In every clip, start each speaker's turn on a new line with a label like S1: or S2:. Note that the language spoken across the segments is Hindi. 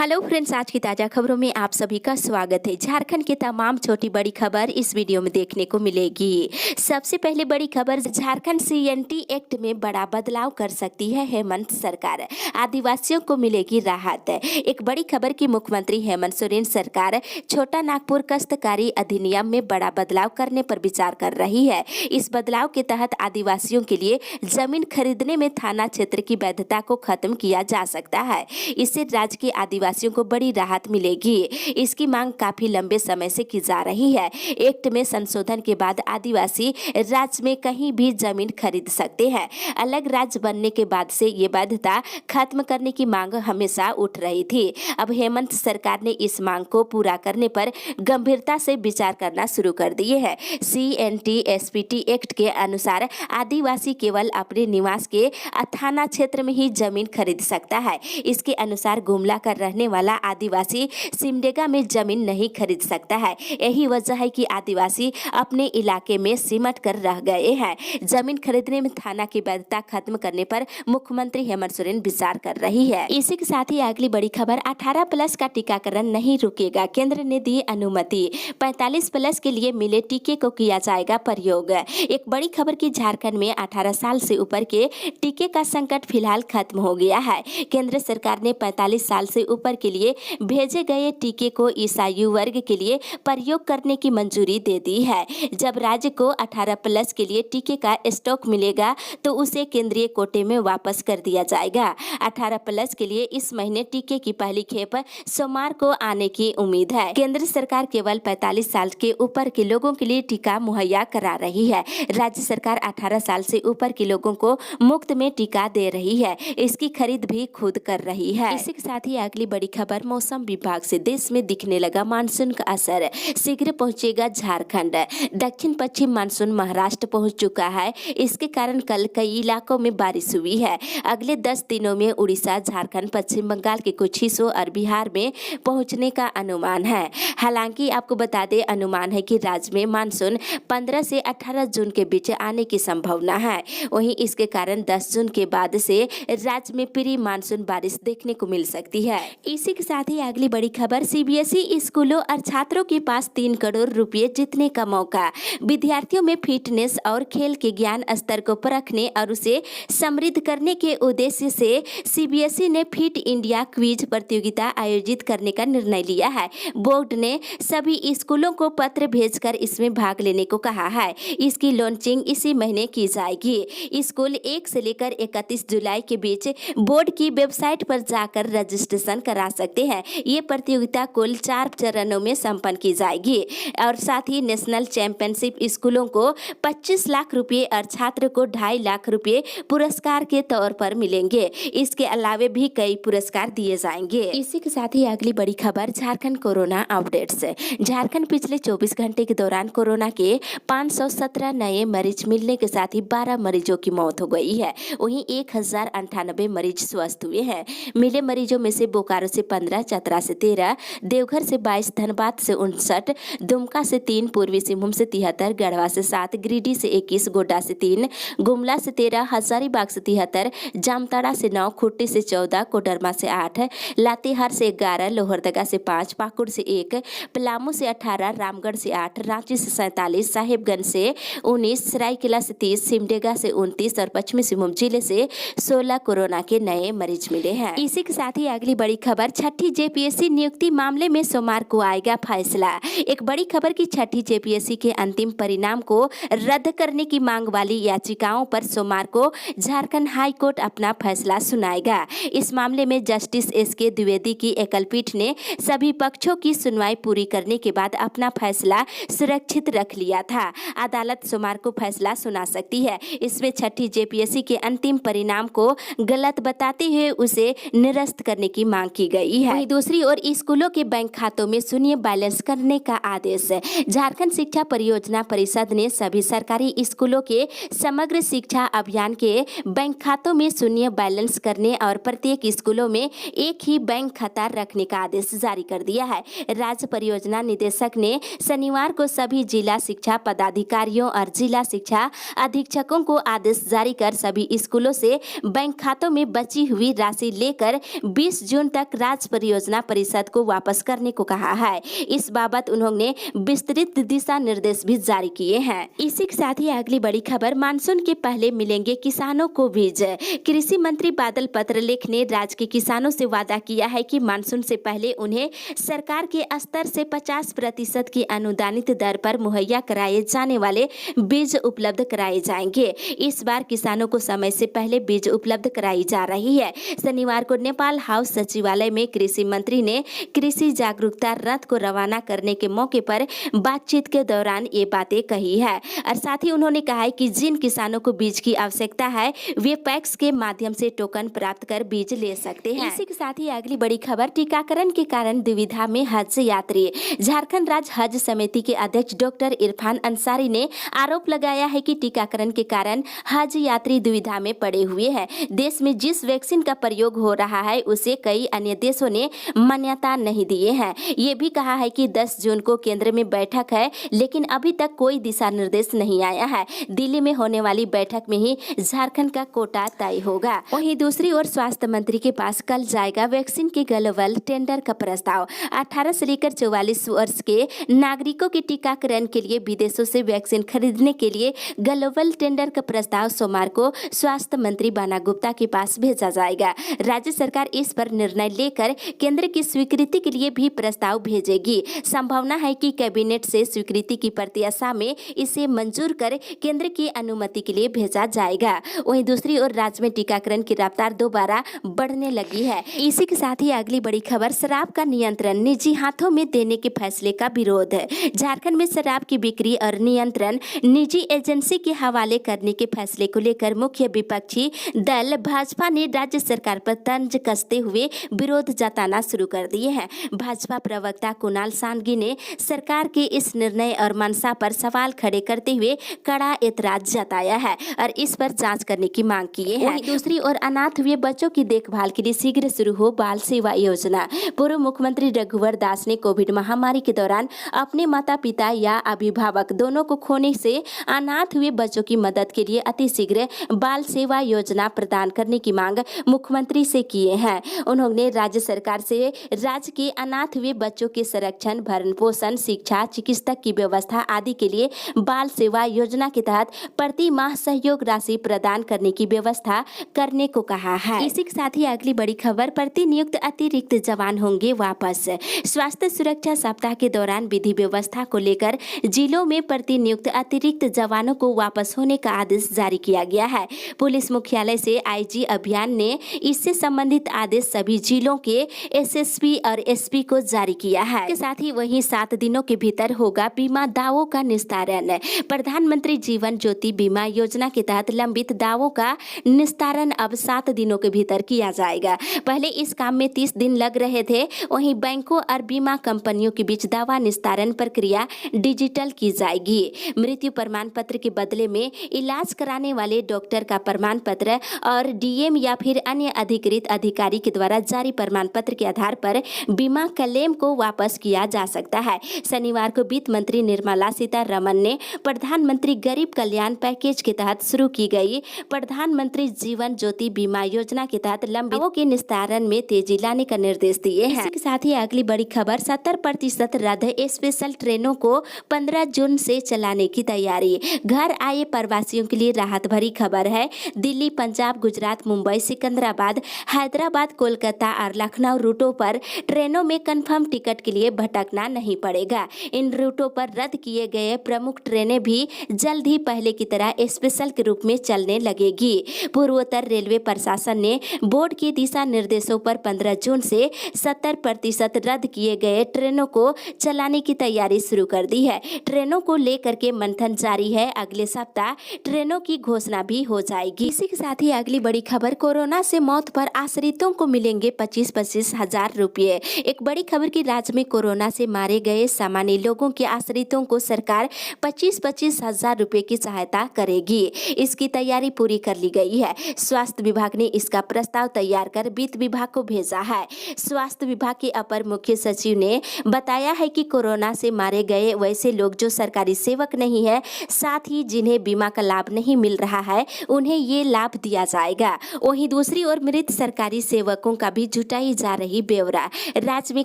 S1: हेलो फ्रेंड्स, आज की ताज़ा खबरों में आप सभी का स्वागत है। झारखंड की तमाम छोटी बड़ी खबर इस वीडियो में देखने को मिलेगी। सबसे पहले बड़ी खबर, झारखंड सीएनटी एक्ट में बड़ा बदलाव कर सकती है हेमंत सरकार, आदिवासियों को मिलेगी राहत। एक बड़ी खबर की मुख्यमंत्री हेमंत सोरेन सरकार छोटा नागपुर काश्तकारी अधिनियम में बड़ा बदलाव करने पर विचार कर रही है। इस बदलाव के तहत आदिवासियों के लिए जमीन खरीदने में थाना क्षेत्र की वैधता को खत्म किया जा सकता है। इससे राज्य के आदिवासियों को बड़ी राहत मिलेगी। इसकी मांग काफी लंबे समय से की जा रही है। एक्ट में संशोधन के बाद आदिवासी राज्य में कहीं भी जमीन खरीद सकते हैं। अलग राज्य बनने के बाद से ये बाध्यता खत्म करने की मांग हमेशा उठ रही थी। अब हेमंत सरकार ने इस मांग को पूरा करने पर गंभीरता से विचार करना शुरू कर दिए है। CNT-SPT एक्ट के अनुसार आदिवासी केवल अपने निवास के थाना क्षेत्र में ही जमीन खरीद सकता है। इसके अनुसार गुमला कर रहने वाला आदिवासी सिमडेगा में जमीन नहीं खरीद सकता है। यही वजह है कि आदिवासी अपने इलाके में सिमट कर रह गए हैं। जमीन खरीदने में थाना की वैधता खत्म करने पर मुख्यमंत्री हेमंत सोरेन विचार कर रही है। इसी के साथ ही अगली बड़ी खबर, 18+ का टीकाकरण नहीं रुकेगा, केंद्र ने दी अनुमति। 45+ के लिए मिले टीके को किया जाएगा प्रयोग। एक बड़ी खबर की, झारखंड में 18 साल से ऊपर के टीके का संकट फिलहाल खत्म हो गया है। केंद्र सरकार ने 45 साल से ऊपर के लिए भेजे गए टीके को इस आयु वर्ग के लिए प्रयोग करने की मंजूरी दे दी है। जब राज्य को 18+ के लिए टीके का स्टॉक मिलेगा तो उसे केंद्रीय कोटे में वापस कर दिया जाएगा। 18+ के लिए इस महीने टीके की पहली खेप सोमवार को आने की उम्मीद है। केंद्र सरकार केवल 45 साल के ऊपर के लोगों के लिए टीका मुहैया करा रही है। राज्य सरकार 18 साल से ऊपर के लोगों को मुफ्त में टीका दे रही है। इसकी खरीद भी खुद कर रही है। इसी के साथ ही अगली बड़ी खबर, मौसम विभाग से देश में दिखने लगा मानसून का असर, शीघ्र पहुंचेगा झारखंड। दक्षिण पश्चिम मानसून महाराष्ट्र पहुंच चुका है। इसके कारण कल कई इलाकों में बारिश हुई है। अगले 10 दिनों में उड़ीसा, झारखंड, पश्चिम बंगाल के कुछ हिस्सों और बिहार में पहुंचने का अनुमान है। हालांकि आपको बता दें, अनुमान है कि राज्य में मानसून 15 से 18 जून के बीच आने की संभावना है। वहीं इसके कारण 10 जून के बाद से राज्य में प्री मानसून बारिश देखने को मिल सकती है। इसी के साथ ही अगली बड़ी खबर, CBSE स्कूलों और छात्रों के पास 3 करोड़ रुपए जीतने का मौका। विद्यार्थियों में फिटनेस और खेल के ज्ञान स्तर को परखने और उसे समृद्ध करने के उद्देश्य से CBSE ने फिट इंडिया क्विज प्रतियोगिता आयोजित करने का निर्णय लिया है। बोर्ड ने सभी स्कूलों को पत्र भेजकर इसमें भाग लेने को कहा है। इसकी लॉन्चिंग इसी महीने की जाएगी। स्कूल 1 से लेकर 31 जुलाई के बीच बोर्ड की वेबसाइट पर जाकर रजिस्ट्रेशन करा सकते हैं। ये प्रतियोगिता कुल 4 चरणों में संपन्न की जाएगी और साथ ही नेशनल चैंपियनशिप स्कूलों को 25 लाख रुपए और छात्र को 2.5 लाख रुपए पुरस्कार के तौर पर मिलेंगे। इसके अलावे भी कई पुरस्कार दिए जाएंगे। इसी के साथ ही अगली बड़ी खबर, झारखंड कोरोना अपडेट्स। झारखंड पिछले 24 घंटे के दौरान कोरोना के 517 नए मरीज मिलने के साथ ही 12 मरीजों की मौत हो गई है। वहीं 1098 मरीज स्वस्थ हुए हैं। मिले मरीजों में से बोकारो से 15, चतरा से 13, देवघर से 22, धनबाद से 59, दुमका से 3, पूर्वी सिंहभूम से 73, गढ़वा से 7, गिरिडीह से 21, गोड्डा से 3, गुमला से 13, हजारीबाग से 73, जामताड़ा से 9, खूंटी से 14, कोडरमा से 8, लातेहार से 11, लोहरदगा से 5, पाकुड़ से 1, पलामू से 18, रामगढ़ से 8, रांची से 47, साहेबगंज से 19, सरायकेला से 30, सिमडेगा से 29 और पश्चिमी सिंहभूम जिले से 16 कोरोना के नए मरीज मिले हैं। इसी के साथ ही अगली बड़ी खबर, छठी JPSC नियुक्ति मामले में सोमवार को आएगा फैसला। एक बड़ी खबर की, छठी JPSC के अंतिम परिणाम को रद्द करने की मांग वाली याचिकाओं पर सोमवार को झारखंड हाई कोर्ट अपना फैसला सुनाएगा। इस मामले में जस्टिस SK द्विवेदी की एकल पीठ ने सभी पक्षों की सुनवाई पूरी करने के बाद अपना फैसला सुरक्षित रख लिया था। अदालत सोमवार को फैसला सुना सकती है। इसमें छठी JPSC के अंतिम परिणाम को गलत बताते हुए उसे निरस्त करने की मांग की गई है। वहीं दूसरी ओर स्कूलों के बैंक खातों में शून्य बैलेंस करने का आदेश। झारखंड शिक्षा परियोजना परिषद ने सभी सरकारी स्कूलों के समग्र शिक्षा अभियान के बैंक खातों में शून्य बैलेंस करने और प्रत्येक स्कूलों में एक ही बैंक खाता रखने का आदेश जारी कर दिया है। राज्य परियोजना निदेशक ने शनिवार को सभी जिला शिक्षा पदाधिकारियों और जिला शिक्षा अधीक्षकों को आदेश जारी कर सभी स्कूलों से बैंक खातों में बची हुई राशि लेकर 20 जून तक तक राज्य परियोजना परिषद को वापस करने को कहा है। इस बाबत उन्होंने विस्तृत दिशा निर्देश भी जारी किए हैं। इसी के साथ ही अगली बड़ी खबर, मानसून के पहले मिलेंगे किसानों को बीज। कृषि मंत्री बादल पत्रलेख ने राज्य के किसानों से वादा किया है कि मानसून से पहले उन्हें सरकार के स्तर से 50% की अनुदानित दर पर मुहैया कराए जाने वाले बीज उपलब्ध कराए जाएंगे। इस बार किसानों को समय से पहले बीज उपलब्ध कराई जा रही है। शनिवार को नेपाल हाउस सचिवालय में कृषि मंत्री ने कृषि जागरूकता रथ को रवाना करने के मौके पर बातचीत के दौरान ये बातें कही है और साथ ही उन्होंने कहा है कि जिन किसानों को बीज की आवश्यकता है वे पैक्स के माध्यम से टोकन प्राप्त कर बीज ले सकते हैं। इसी के साथ ही अगली बड़ी खबर, टीकाकरण के कारण दुविधा में हज यात्री। झारखंड राज्य हज समिति के अध्यक्ष डॉक्टर इरफान अंसारी ने आरोप लगाया है कि टीकाकरण के कारण हज यात्री दुविधा में पड़े हुए हैं। देश में जिस वैक्सीन का प्रयोग हो रहा है उसे कई अन्य देशों ने मान्यता नहीं दिए हैं। ये भी कहा है कि 10 जून को केंद्र में बैठक है, लेकिन अभी तक कोई दिशा निर्देश नहीं आया है। दिल्ली में होने वाली बैठक में ही झारखंड का कोटा तय होगा। वहीं दूसरी ओर स्वास्थ्य मंत्री के पास कल जाएगा वैक्सीन के ग्लोबल टेंडर का प्रस्ताव। 18 से लेकर 44 वर्ष के नागरिकों के टीकाकरण के लिए विदेशों से वैक्सीन खरीदने के लिए ग्लोबल टेंडर का प्रस्ताव सोमवार को स्वास्थ्य मंत्री बाना गुप्ता के पास भेजा जाएगा। राज्य सरकार इस पर निर्णय लेकर केंद्र की स्वीकृति के लिए भी प्रस्ताव भेजेगी। संभावना है कि कैबिनेट से स्वीकृति की प्रत्याशा में इसे मंजूर कर केंद्र की अनुमति के लिए भेजा जाएगा। वहीं दूसरी ओर राज्य में टीकाकरण की रफ्तार दोबारा बढ़ने लगी है। इसी के साथ ही अगली बड़ी खबर, शराब का नियंत्रण निजी हाथों में देने के फैसले का विरोध। झारखंड में शराब की बिक्री और नियंत्रण निजी एजेंसी के हवाले करने के फैसले को लेकर मुख्य विपक्षी दल भाजपा ने राज्य सरकार पर तंज कसते हुए विरोध जताना शुरू कर दिए हैं। भाजपा प्रवक्ता कुणाल सांगी ने सरकार के इस निर्णय और मंशा पर सवाल खड़े करते हुए कड़ा एतराज जताया है और इस पर जांच करने की मांग की है। वहीं दूसरी ओर अनाथ हुए बच्चों की देखभाल के लिए शीघ्र शुरू हो बाल सेवा योजना। पूर्व मुख्यमंत्री रघुवर दास ने कोविड महामारी के दौरान अपने माता पिता या अभिभावक दोनों को खोने से अनाथ हुए बच्चों की मदद के लिए अतिशीघ्र बाल सेवा योजना प्रदान करने की मांग मुख्यमंत्री से किए हैं। उन्होंने राज्य सरकार से राज्य के अनाथ हुए बच्चों के संरक्षण, भरण पोषण, शिक्षा, चिकित्सा की व्यवस्था आदि के लिए बाल सेवा योजना के तहत प्रति माह सहयोग राशि प्रदान करने की व्यवस्था करने को कहा है। इसी के साथ ही अगली बड़ी खबर, प्रतिनियुक्त अतिरिक्त जवान होंगे वापस। स्वास्थ्य सुरक्षा सप्ताह के दौरान विधि व्यवस्था को लेकर जिलों में प्रतिनियुक्त अतिरिक्त जवानों को वापस होने का आदेश जारी किया गया है। पुलिस मुख्यालय से आईजी अभियान ने इससे संबंधित आदेश सभी जिलों के एसएसपी और एसपी को जारी किया है। इसके साथ ही वहीं 7 दिनों के भीतर होगा बीमा दावों का निस्तारण। प्रधानमंत्री जीवन ज्योति बीमा योजना के तहत लंबित दावों का निस्तारण अब 7 दिनों के भीतर किया जाएगा। पहले इस काम में 30 दिन लग रहे थे। वहीं बैंकों और बीमा कंपनियों के बीच दावा निस्तारण प्रक्रिया डिजिटल की जाएगी। मृत्यु प्रमाण पत्र के बदले में इलाज कराने वाले डॉक्टर का प्रमाण पत्र और डीएम या फिर अन्य अधिकृत अधिकारी के द्वारा जारी प्रमाण पत्र के आधार पर बीमा क्लेम को वापस किया जा सकता है। शनिवार को वित्त मंत्री निर्मला सीतारमण ने प्रधानमंत्री गरीब कल्याण पैकेज के तहत शुरू की गई प्रधानमंत्री जीवन ज्योति बीमा योजना के तहत लंबित के निस्तारण में तेजी लाने का निर्देश दिए हैं। इसके साथ ही अगली बड़ी खबर, 70% रद्द स्पेशल ट्रेनों को 15 जून से चलाने की तैयारी। घर आए प्रवासियों के लिए राहत भरी खबर है। दिल्ली, पंजाब, गुजरात, मुंबई, सिकंदराबाद, हैदराबाद, कोलकाता और लखनऊ रूटों पर ट्रेनों में कंफर्म टिकट के लिए भटकना नहीं पड़ेगा। इन रूटों पर रद्द किए गए प्रमुख ट्रेनें भी जल्द ही पहले की तरह स्पेशल के रूप में चलने लगेगी। पूर्वोत्तर रेलवे प्रशासन ने बोर्ड के दिशा निर्देशों पर 15 जून से 70% रद्द किए गए ट्रेनों को चलाने की तैयारी शुरू कर दी है। ट्रेनों को लेकर के मंथन जारी है। अगले सप्ताह ट्रेनों की घोषणा भी हो जाएगी। इसी के साथ ही अगली बड़ी खबर, कोरोना से मौत पर आश्रितों को मिलेंगे 25-25 हजार रुपये। एक बड़ी खबर की राज्य में कोरोना से मारे गए सामान्य लोगों के आश्रितों को सरकार 25-25 हजार रुपये की सहायता करेगी। इसकी तैयारी पूरी कर ली गई है। स्वास्थ्य विभाग ने इसका प्रस्ताव तैयार कर वित्त विभाग को भेजा है। स्वास्थ्य विभाग के अपर मुख्य सचिव ने बताया है कि कोरोना से मारे गए वैसे लोग जो सरकारी सेवक नहीं है, साथ ही जिन्हें बीमा का लाभ नहीं मिल रहा है, उन्हें ये लाभ दिया जाएगा। वहीं दूसरी ओर मृत सरकारी सेवकों का भी जुटाई जा रही ब्यौरा। राज्य में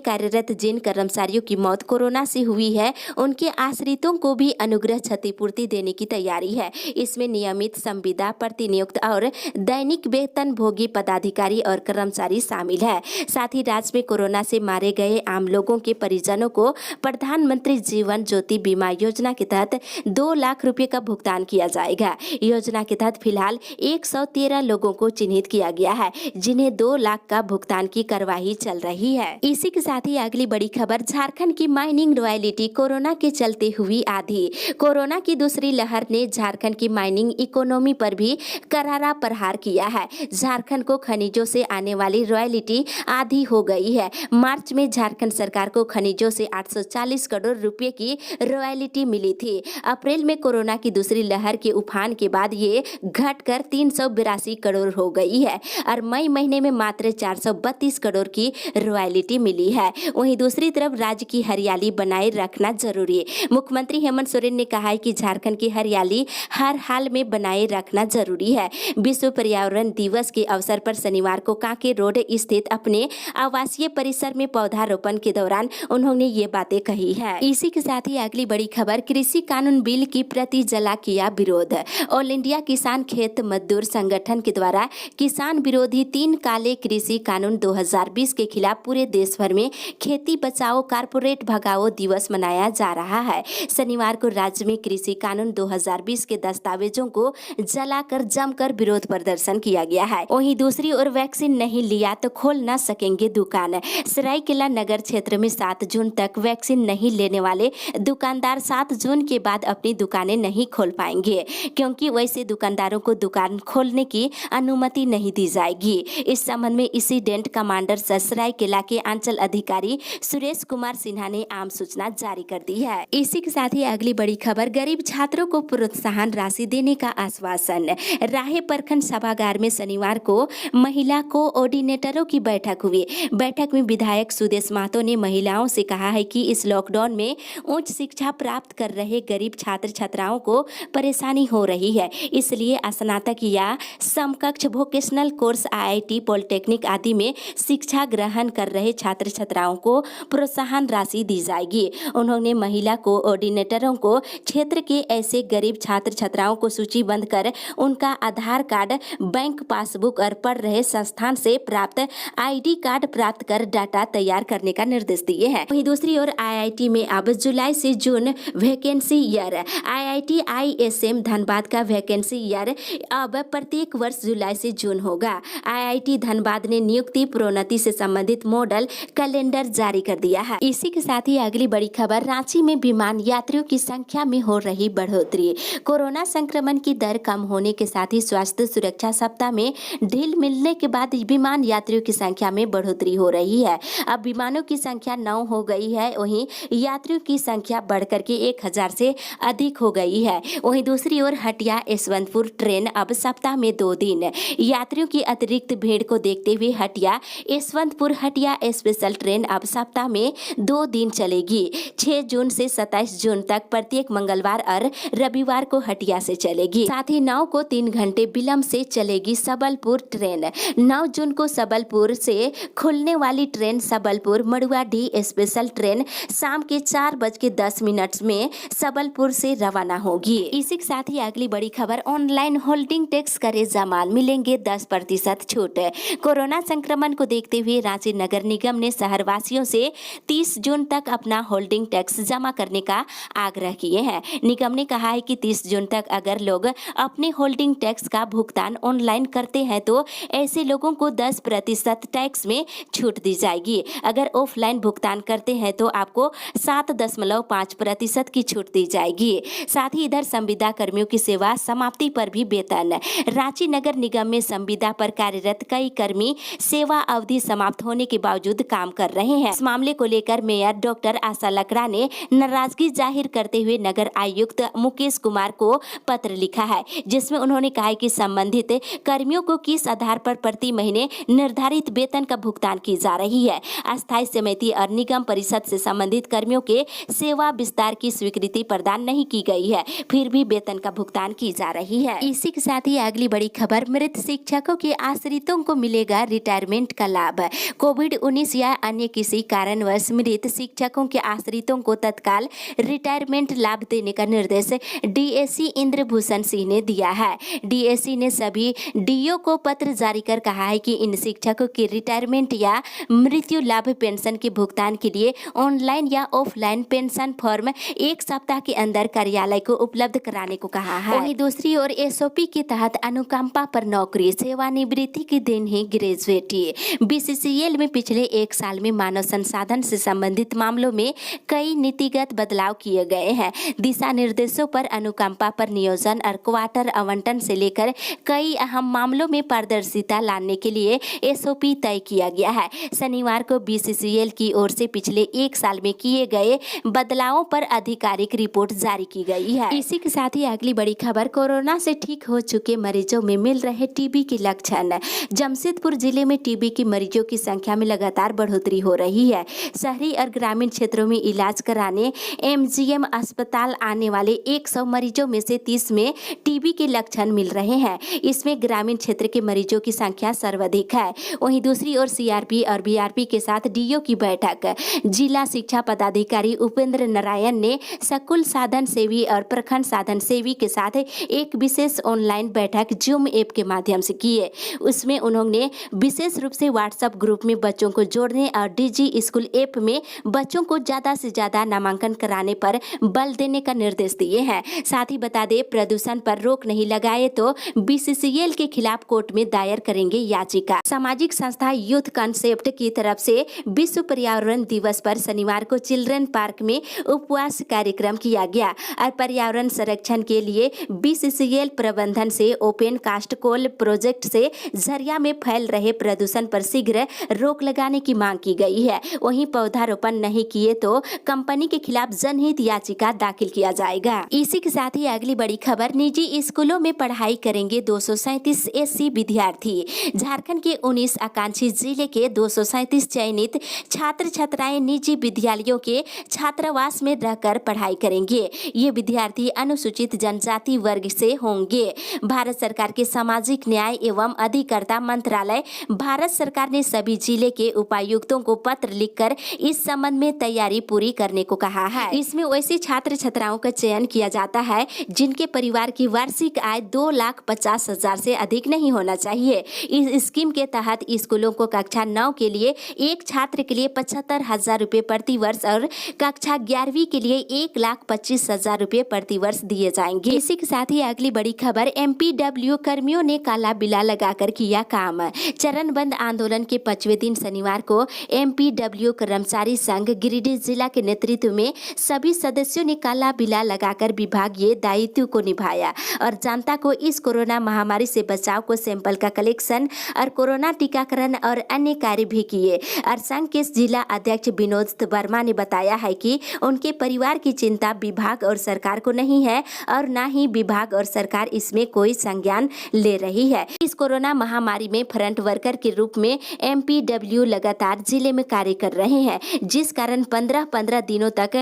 S1: कार्यरत जिन कर्मचारियों की मौत कोरोना से हुई है उनके आश्रितों को भी अनुग्रह क्षतिपूर्ति देने की तैयारी है। इसमें नियमित संविदा प्रतिनियुक्त और दैनिक वेतन भोगी पदाधिकारी और कर्मचारी शामिल है। साथ ही राज्य में कोरोना से मारे गए आम लोगों के परिजनों को प्रधानमंत्री जीवन ज्योति बीमा योजना के तहत 2 लाख रुपए का भुगतान किया जाएगा। योजना के तहत फिलहाल 113 लोगों को चिन्हित किया गया है जिन्हें 2 लाख का भुगतान की कार्यवाही चल रही है। इसी के साथ ही अगली बड़ी खबर, झारखंड की माइनिंग रॉयल्टी कोरोना के चलते हुई आधी। कोरोना की दूसरी लहर ने झारखंड की माइनिंग इकोनॉमी पर भी करारा प्रहार किया है। झारखंड को खनिजों से आने वाली रॉयल्टी आधी हो गई है। मार्च में झारखंड सरकार को खनिजों से 840 करोड़ रुपए की रॉयल्टी मिली थी। अप्रैल में कोरोना की दूसरी लहर के उफान के बाद ये घटकर 382 करोड़ हो गई है और मई महीने में मात्र 432 करोड़ की रॉयल्टी मिली है। वहीं दूसरी तरफ राज्य की हरियाली बनाए रखना जरूरी। मुख्यमंत्री हेमंत सोरेन ने कहा है कि झारखंड की हरियाली हर हाल में बनाए रखना जरूरी है। विश्व पर्यावरण दिवस के अवसर पर शनिवार को कांके रोड स्थित अपने आवासीय परिसर में पौधारोपण के दौरान उन्होंने ये बातें कही है। इसी के साथ ही अगली बड़ी खबर, कृषि कानून बिल की प्रति जला किया विरोध। ऑल इंडिया किसान खेत मजदूर संगठन के द्वारा किसान विरोधी 3 काले कृषि कानून 2020 के खिलाफ पूरे देश भर में खेती बचाओ कारपोरेट भगाओ दिवस मनाया जा रहा है। शनिवार को राज्य में कृषि कानून 2020 के दस्तावेजों को जलाकर जमकर विरोध प्रदर्शन किया गया है। वहीं दूसरी ओर वैक्सीन नहीं लिया तो खोल न सकेंगे दुकान। सरायकेला नगर क्षेत्र में 7 जून तक वैक्सीन नहीं लेने वाले दुकानदार 7 जून के बाद अपनी दुकानें नहीं खोल पाएंगे, क्योंकि वैसे दुकानदारों को दुकान खोलने की अनुमति नहीं दी जाएगी। इस संबंध में इंसिडेंट कमांडर सरायकेला के अंचल अधिकारी सुरेश कुमार सिन्हा ने आम सूचना जारी कर दी है। इसी के साथ ही अगली बड़ी खबर, गरीब छात्रों को प्रोत्साहन राशि देने का आश्वासन। राहे प्रखंड सभागार में शनिवार को महिला कोऑर्डिनेटरों की बैठक हुई। बैठक में विधायक सुदेश महतो ने महिलाओं से कहा है कि इस लॉकडाउन में उच्च शिक्षा प्राप्त कर रहे गरीब छात्र छात्राओं को परेशानी हो रही है, इसलिए स्नातक या समकक्ष वोकेशनल कोर्स IIT पॉलिटेक्निक आदि में शिक्षा ग्रहण कर रहे छात्र छात्राओं को प्रोत्साहन राशि दी जाएगी। उन्होंने महिला कोऑर्डिनेटरों को क्षेत्र के ऐसे गरीब छात्र छात्राओं को सूचीबद्ध कर उनका आधार कार्ड, बैंक पासबुक और पढ़ रहे संस्थान से प्राप्त ID कार्ड प्राप्त कर डाटा तैयार करने का निर्देश दिए हैं। वहीं दूसरी ओर IIT में अब जुलाई से जून vacancy year. IIT ISM Dhanbad का वैकेंसी ईयर अब प्रत्येक वर्ष जुलाई से जून होगा। IIT धनबाद ने नियुक्ति प्रोन्नति से संबंधित मॉडल कैलेंडर जारी कर दिया है। इसी के साथ ही अगली बड़ी खबर, रांची में विमान यात्रियों की संख्या में हो रही बढ़ोतरी। कोरोना संक्रमण की दर कम होने के साथ ही स्वास्थ्य सुरक्षा सप्ताह में ढील मिलने के बाद विमान यात्रियों की संख्या में बढ़ोतरी हो रही है। अब विमानों की संख्या 9 हो गई है, वहीं यात्रियों की संख्या बढ़कर के 1000 से अधिक हो गई है। वहीं दूसरी ओर हटिया यशवंतपुर ट्रेन अब सप्ताह में 2 दिन। यात्रियों की अतिरिक्त भीड़ को देखते हुए हटिया यशवंतपुर हटिया स्पेशल ट्रेन अब सप्ताह में 2 दिन चलेगी। 6 जून से 27 जून तक प्रत्येक मंगलवार और रविवार को हटिया से चलेगी। साथ ही 9 को 3 घंटे विलंब से चलेगी सबलपुर ट्रेन। 9 जून को सबलपुर से खुलने वाली train Sabalpur Manduadih special train शाम के 4:10 में सबलपुर से रवाना होगी। इसी के साथ ही अगली बड़ी खबर, ऑनलाइन होल्डिंग टैक्स करे जमान, मिलेंगे 10% छूट। कोरोना संक्रमण को देखते हुए रांची नगर निगम ने शहरवासियों से 30 जून तक अपना होल्डिंग टैक्स जमा करने का आग्रह किए हैं। निगम ने कहा है कि 30 जून तक अगर लोग अपने होल्डिंग टैक्स का भुगतान ऑनलाइन करते हैं तो ऐसे लोगों को 10% टैक्स में छूट दी जाएगी। अगर ऑफलाइन भुगतान करते हैं तो आपको 7.5% की छूट दी जाएगी। साथ ही इधर संविदा कर्मियों की सेवा समाप्ति पर भी वेतन। रांची नगर निगम में संविदा पर कार्यरत कई कर्मी सेवा अवधि समाप्त होने के बावजूद काम कर रहे हैं। इस मामले को लेकर मेयर डॉक्टर आशा लकड़ा ने नाराजगी जाहिर करते हुए नगर आयुक्त मुकेश कुमार को पत्र लिखा है, जिसमें उन्होंने कहा है कि संबंधित कर्मियों को किस आधार पर प्रति महीने निर्धारित वेतन का भुगतान की जा रही है। अस्थायी समिति और निगम परिषद से संबंधित कर्मियों के सेवा विस्तार की स्वीकृति प्रदान नहीं की गई है, फिर भी वेतन का भुगतान की जा रही है। इसी के साथ ही अगली बड़ी खबर, मृत शिक्षकों के आश्रितों को मिलेगा रिटायरमेंट रिटायरमेंट का लाभ। कोविड-19 या अन्य किसी कारणवश मृत शिक्षकों के आश्रितों को तत्काल रिटायरमेंट लाभ देने का निर्देश डीएसी इंद्रभूषण सिंह ने दिया है। डीएसी ने सभी डीओ को पत्र जारी कर कहा है कि इन शिक्षकों की रिटायरमेंट या मृत्यु लाभ पेंशन के भुगतान के लिए ऑनलाइन या ऑफलाइन पेंशन फॉर्म 1 सप्ताह के अंदर कार्यालय को उपलब्ध कराने को कहा है। वहीं दूसरी ओर एसओपी के तहत अनुकंपा पर नौकरी, सेवानिवृत्ति के दिन ही ग्रेजुएटी। बीसीसीएल में पिछले 1 साल में मानव संसाधन से संबंधित मामलों में कई नीतिगत बदलाव किए गए हैं। दिशा निर्देशों पर अनुकंपा पर नियोजन और क्वार्टर आवंटन से लेकर कई अहम मामलों में पारदर्शिता लाने के लिए एसओपी तय किया गया है। शनिवार को बीसीसीएल की ओर से पिछले 1 साल में किए गए बदलावों पर आधिकारिक रिपोर्ट जारी की गई है। इसी के साथ ही अगली बड़ी खबर, कोरोना से ठीक हो चुके मरीजों में मिल रहे टीबी के लक्षण। जमशेदपुर जिले में टीबी के मरीजों की संख्या में लगातार बढ़ोतरी हो रही है। शहरी और ग्रामीण क्षेत्रों में इलाज कराने एमजीएम अस्पताल आने वाले 100 मरीजों में से 30 में टीबी के लक्षण मिल रहे हैं। इसमें ग्रामीण क्षेत्र के मरीजों की संख्या सर्वाधिक है। वहीं दूसरी ओर सीआरपी और बीआरपी के साथ डीओ की बैठक। जिला शिक्षा पदाधिकारी उपेंद्र नारायण ने स्कूल साधन सेवी और प्रखंड साधन सेवी के साथ एक विशेष ऑनलाइन बैठक जूम ऐप के माध्यम से की है। उसमें उन्होंने विशेष रूप से व्हाट्सएप ग्रुप में बच्चों को जोड़ने और डिजी स्कूल ऐप में बच्चों को ज्यादा से ज्यादा नामांकन कराने पर बल देने का निर्देश दिए हैं। साथ ही बता दें, प्रदूषण पर रोक नहीं लगाए तो बीसीसीएल के खिलाफ कोर्ट में दायर करेंगे याचिका। सामाजिक संस्था यूथ कॉन्सेप्ट की तरफ से विश्व पर्यावरण दिवस पर शनिवार को चिल्ड्रन पार्क में उपवास कार्यक्रम किया गया और पर्यावरण संरक्षण के लिए बीसीसीएल प्रबंधन से ओपन कास्ट कोल प्रोजेक्ट से झरिया में फैल रहे प्रदूषण पर शीघ्र रोक लगाने की मांग की गई है। वहीं पौधारोपण नहीं किए तो कंपनी के खिलाफ जनहित याचिका दाखिल किया जाएगा। इसी के साथ ही अगली बड़ी खबर, निजी स्कूलों में पढ़ाई करेंगे 237 एससी विद्यार्थी। झारखंड के 19 आकांक्षी जिले के 237 चयनित छात्र छात्राएं निजी विद्यालयों के छात्रावास में रहकर पढ़ाई करेंगे। ये विद्यार्थी अनुसूचित जनजाति वर्ग से होंगे। भारत सरकार के सामाजिक न्याय एवं अधिकारिता मंत्रालय भारत सरकार ने सभी जिले के उपायुक्तों को पत्र लिखकर इस संबंध में तैयारी पूरी करने को कहा है। इसमें वैसे छात्र छात्राओं का चयन किया जाता है जिनके परिवार की वार्षिक आय 2,50,000 से अधिक नहीं होना चाहिए। इस स्कीम के तहत स्कूलों को कक्षा 9 के लिए एक छात्र के लिए 75,000 रुपए प्रति वर्ष और कक्षा 11वीं के लिए 1,25,000 रुपए प्रति वर्ष दिए जाएंगे। इसी के साथ ही अगली बड़ी खबर, एमपीडब्ल्यू कर्मियों ने काला बिला लगाकर किया काम। चरणबंद आंदोलन के 5वें दिन शनिवार को एमपीडब्ल्यू कर्मचारी संघ गिरिडीह जिला के नेतृत्व में सभी सदस्यों ने काला बिला लगाकर विभागीय दायित्व को निभाया और जनता को इस कोरोना महामारी से बचाव को सैंपल का कलेक्शन और कोरोना टीकाकरण और अन्य कार्य भी किए। और संघ के जिला अध्यक्ष विनोद वर्मा ने बताया है कि उनके परिवार की चिंता विभाग और सरकार को नहीं है और न ही विभाग और सरकार इसमें कोई संज्ञान ले रही है। इस कोरोना महामारी में फ्रंट वर्कर के रूप में एमपीडब्ल्यू लगातार जिले में कार्य कर रहे हैं, जिस कारण 15-15 दिनों तक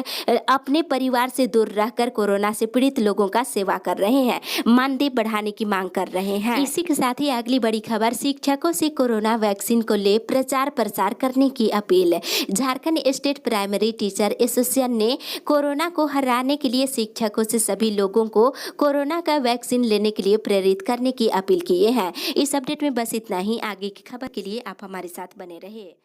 S1: अपने परिवार से दूर रहकर कोरोना से पीड़ित लोगों का सेवा कर रहे हैं, मानदेय बढ़ाने की मांग कर रहे हैं। इसी के साथ ही अगली बड़ी खबर, शिक्षकों से कोरोना वैक्सीन को ले प्रचार प्रसार करने की appeal. Jharkhand state primary teacher association ने कोरोना को हराने के लिए शिक्षकों से सभी लोगों को कोरोना का वैक्सीन लेने के लिए प्रेरित करने की अपील की है। इस अपडेट में बस इतना ही। आगे की खबर के लिए आप हमारे साथ बने रहे।